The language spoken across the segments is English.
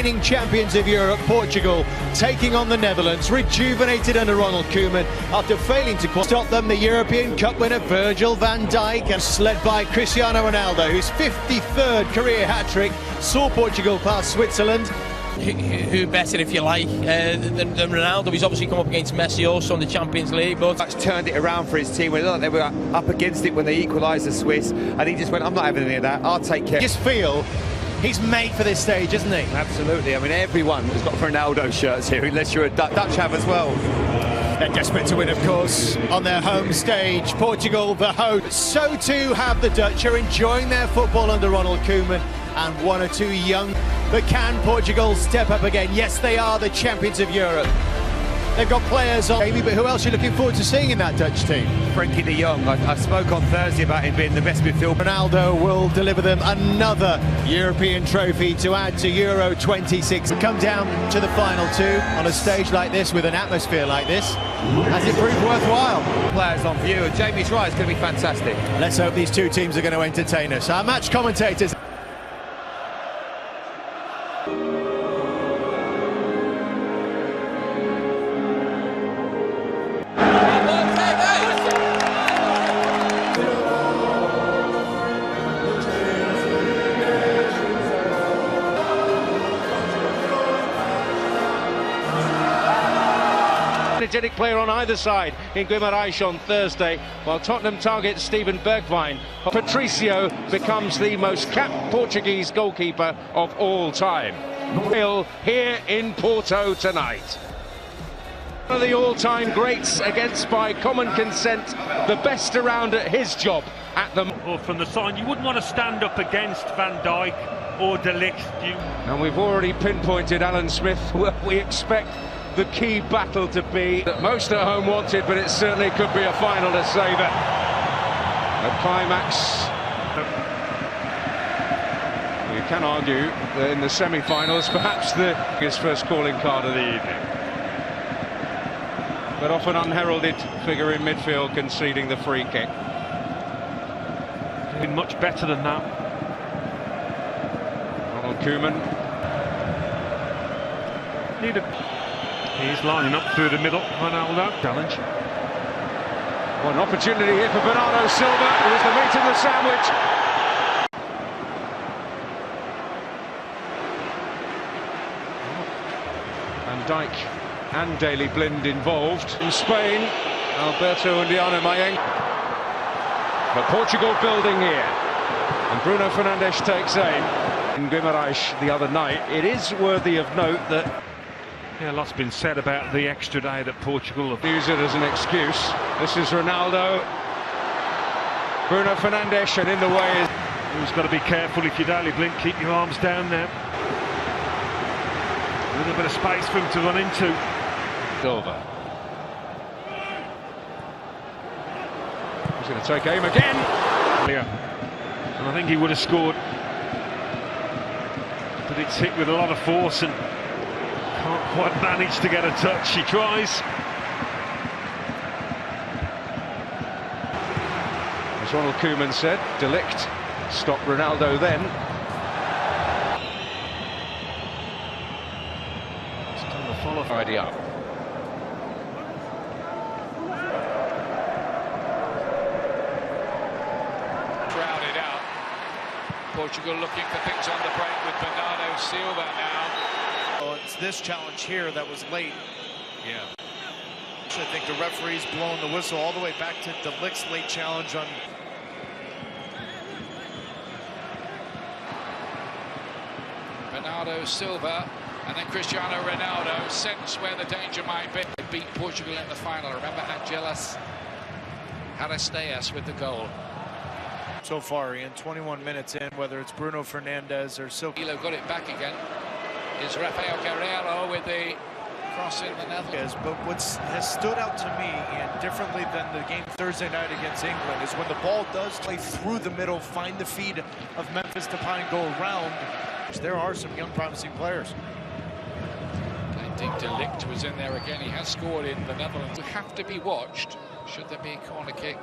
Reigning champions of Europe, Portugal, taking on the Netherlands, rejuvenated under Ronald Koeman after failing to stop them. The European Cup winner Virgil van Dijk, and led by Cristiano Ronaldo, whose 53rd career hat-trick saw Portugal pass Switzerland. Who better, if you like, than Ronaldo? He's obviously come up against Messi also in the Champions League, but that's turned it around for his team. They were up against it when they equalised the Swiss, and he just went, I'm not having any of that, I'll take care. Just feel he's made for this stage, isn't he? Absolutely. I mean, everyone has got Ronaldo shirts here, unless you're a Dutch have as well. They're desperate to win, of course, on their home stage. Portugal, the host. So too have the Dutch, are enjoying their football under Ronald Koeman, and one or two young. But can Portugal step up again? Yes, they are the champions of Europe. They've got players on, maybe, but who else are you looking forward to seeing in that Dutch team? Frankie de Jong. I spoke on Thursday about him being the best midfielder. Ronaldo will deliver them another European trophy to add to Euro 26. Come down to the final two on a stage like this with an atmosphere like this. Has it proved worthwhile? Players on view, and Jamie's right, it's going to be fantastic. Let's hope these two teams are going to entertain us. Our match commentators. Energetic player on either side in Guimarães on Thursday, while Tottenham targets Steven Bergwijn. Patricio becomes the most capped Portuguese goalkeeper of all time. Here in Porto tonight. One of the all-time greats against, by common consent, the best around at his job at the... Or from the side, you wouldn't want to stand up against Van Dijk or De Ligt. And we've already pinpointed Alan Smith, where we expect the key battle to be that most at home wanted, but it certainly could be a final to savour. A climax. You can argue that in the semi-finals, perhaps his first calling card of the evening. But often unheralded figure in midfield conceding the free kick. Been much better than that. Ronald Koeman. He's lining up through the middle. Ronaldo challenge. One opportunity here for Bernardo Silva, who is the meat in the sandwich. Van Dijk and Daley Blind involved. In Spain, Alberto and Diana Mayeng. But Portugal building here. And Bruno Fernandes takes aim. In Guimarães the other night, it is worthy of note that... Yeah, lots been said about the extra day that Portugal have used it as an excuse. This is Ronaldo. Bruno Fernandes, and in the way is... Who's got to be careful if you're Daley Blind, keep your arms down now. A little bit of space for him to run into. Silva. He's going to take aim again. Yeah. And I think he would have scored. But it's hit with a lot of force and can't quite manage to get a touch. He tries. As Ronald Koeman said, De Ligt stopped Ronaldo then. It's done the follow Tidy up. Crowded out. Portugal looking for things on the break with Bernardo Silva now. Well, it's this challenge here that was late. Yeah. I think the referee's blowing the whistle all the way back to De Ligt's late challenge on... Bernardo Silva and then Cristiano Ronaldo sense where the danger might be. They beat Portugal in the final. Remember Angelas Aristeas with the goal. So far, Ian, 21 minutes in, whether it's Bruno Fernandes or Silva. Got it back again. Is Rafael Guerreiro with the cross in the Netherlands. But what has stood out to me, and differently than the game Thursday night against England, is when the ball does play through the middle, find the feet of Memphis Depay and go around. There are some young promising players. Indeed, De Ligt was in there again. He has scored in the Netherlands. Will have to be watched should there be a corner kick.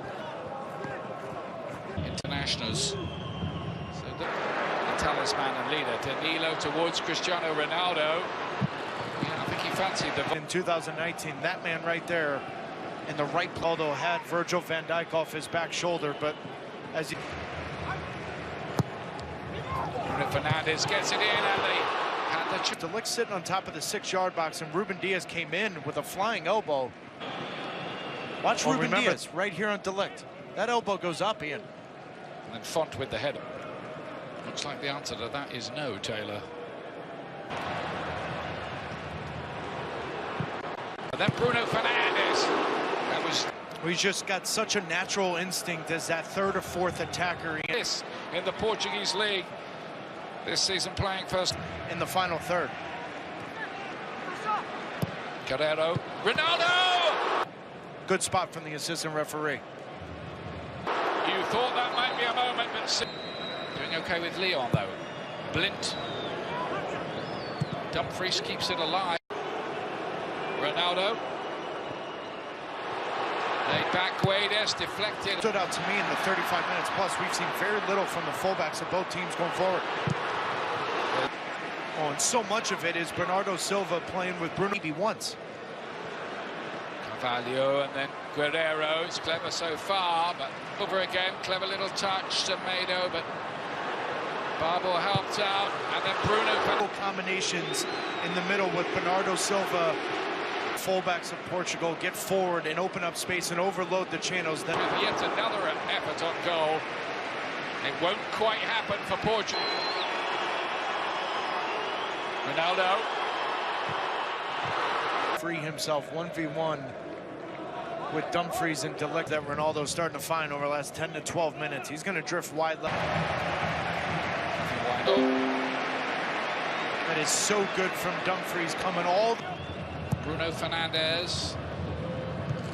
Internationals. So the talisman and leader. Danilo towards Cristiano Ronaldo. Yeah, I think he fancied the... In 2019, that man right there in the right, although had Virgil van Dijk off his back shoulder, but as he... Fernandez gets it in, and they had the... De Ligt sitting on top of the 6-yard box, and Ruben Diaz came in with a flying elbow. Watch Ruben Diaz right here on De Ligt. That elbow goes up, Ian. And then Font with the header. Looks like the answer to that is no, Taylor. And then Bruno Fernandes. That was... We just got such a natural instinct as that third or fourth attacker. This in the Portuguese league this season, playing first in the final third. Guerrero, Ronaldo! Good spot from the assistant referee. You thought that might be a moment, but doing okay with Leon though. Blint. Dumfries keeps it alive. Ronaldo. Laid back, Guedes deflected. Stood out to me in the 35 minutes plus. We've seen very little from the fullbacks of both teams going forward. Oh, and so much of it is Bernardo Silva playing with Bruno once. Carvalho and then Guerrero. It's clever so far, but over again. Clever little touch to Mado, but Barbo helped out. And then Bruno. Combinations in the middle with Bernardo Silva. Fullbacks of Portugal get forward and open up space and overload the channels. With yet another effort on goal. It won't quite happen for Portugal. Ronaldo. Free himself 1v1 with Dumfries and De Ligt that Ronaldo's starting to find over the last 10 to 12 minutes. He's going to drift wide left. That is so good from Dumfries coming all... Bruno Fernandes.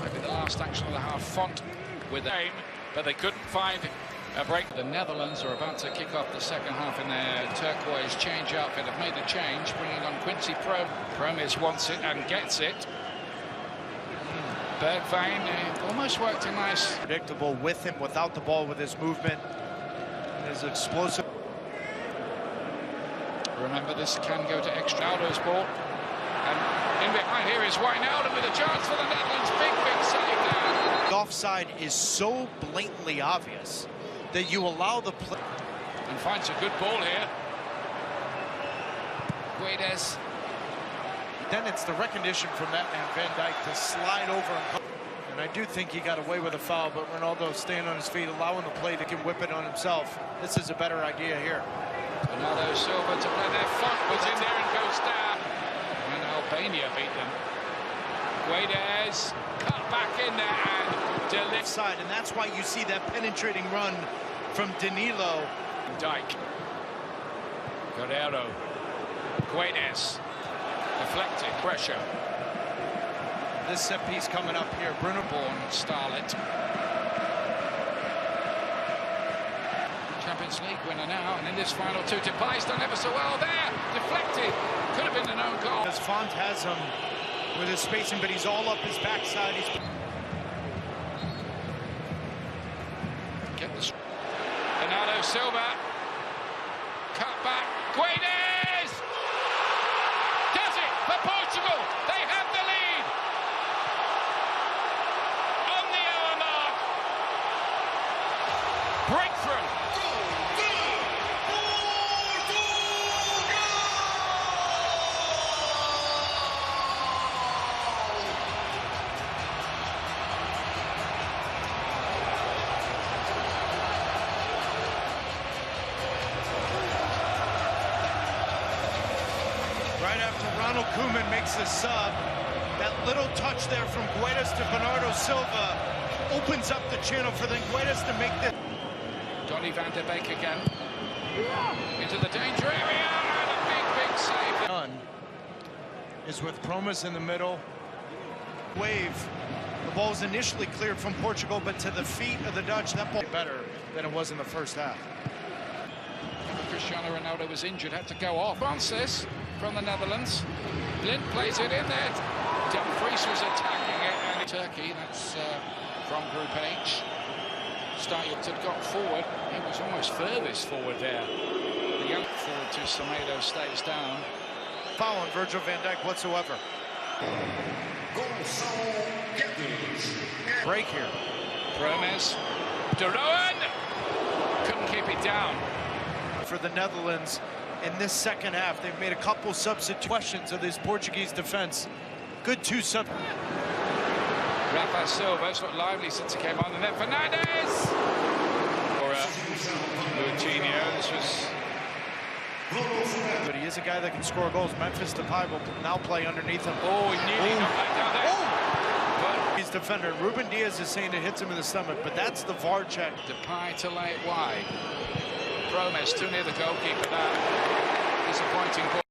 Maybe the last action of the half. Font with aim, but they couldn't find a break. The Netherlands are about to kick off the second half in their turquoise change outfit. Have made a change, bringing on Quincy Promes wants it and gets it. Bergwijn almost worked a nice... Predictable with him, without the ball, with his movement. His explosive... Remember, this can go to extra. Aldo's ball. And in behind here is Wijnaldum with a chance for the Netherlands. Big save there. The offside is so blatantly obvious that you allow the play. And finds a good ball here. Guedes. Then it's the recognition from that man, Van Dijk, to slide over. And I do think he got away with a foul, but Ronaldo staying on his feet, allowing the play to whip it on himself. This is a better idea here. Bernardo Silva to play there. Font was in there and goes down. And Albania beat them. Guedes cut back in there and De Ligt side, and that's why you see that penetrating run from Danilo. Dijk. Guerrero. Guedes. Deflected. Pressure. This set piece coming up here. Bruno Born Starlet. Champions League winner now, and in this final two, Depay's done ever so well there. Deflected. Could have been an own goal. As Font has him with his spacing, but he's all up his backside. He's... Get the... Bernardo Silva. Cut back. Guedes! Does it for Portugal. They have the lead. On the hour mark. Breakthrough. Right after Ronald Koeman makes the sub, that little touch there from Guedes to Bernardo Silva opens up the channel for then Guedes to make the... Donny van der Beek again. Into the danger area, and a big save. Done is with Promes in the middle. Wave. The ball was initially cleared from Portugal, but to the feet of the Dutch, that ball better than it was in the first half. Cristiano Ronaldo was injured, had to go off. Francis from the Netherlands. Blint plays it in there. Dumfries was attacking it, and Turkey, that's from Group H. Startup had got forward. He was almost furthest forward there. The young forward to Semedo stays down. Foul on Virgil van Dijk whatsoever. Break here. Promes. De Roon! Couldn't keep it down. For the Netherlands in this second half, they've made a couple substitutions of this Portuguese defense. Good two sub. Rafa Silva's looked lively since he came on, and then Fernandes! Or Coutinho, this was... But he is a guy that can score goals. Memphis Depay will now play underneath him. Oh, he nearly got that down there. But he's defender. Ruben Diaz is saying it hits him in the stomach, but that's the VAR check. Depay to lay it wide. Promes too near the goalkeeper there. Disappointing.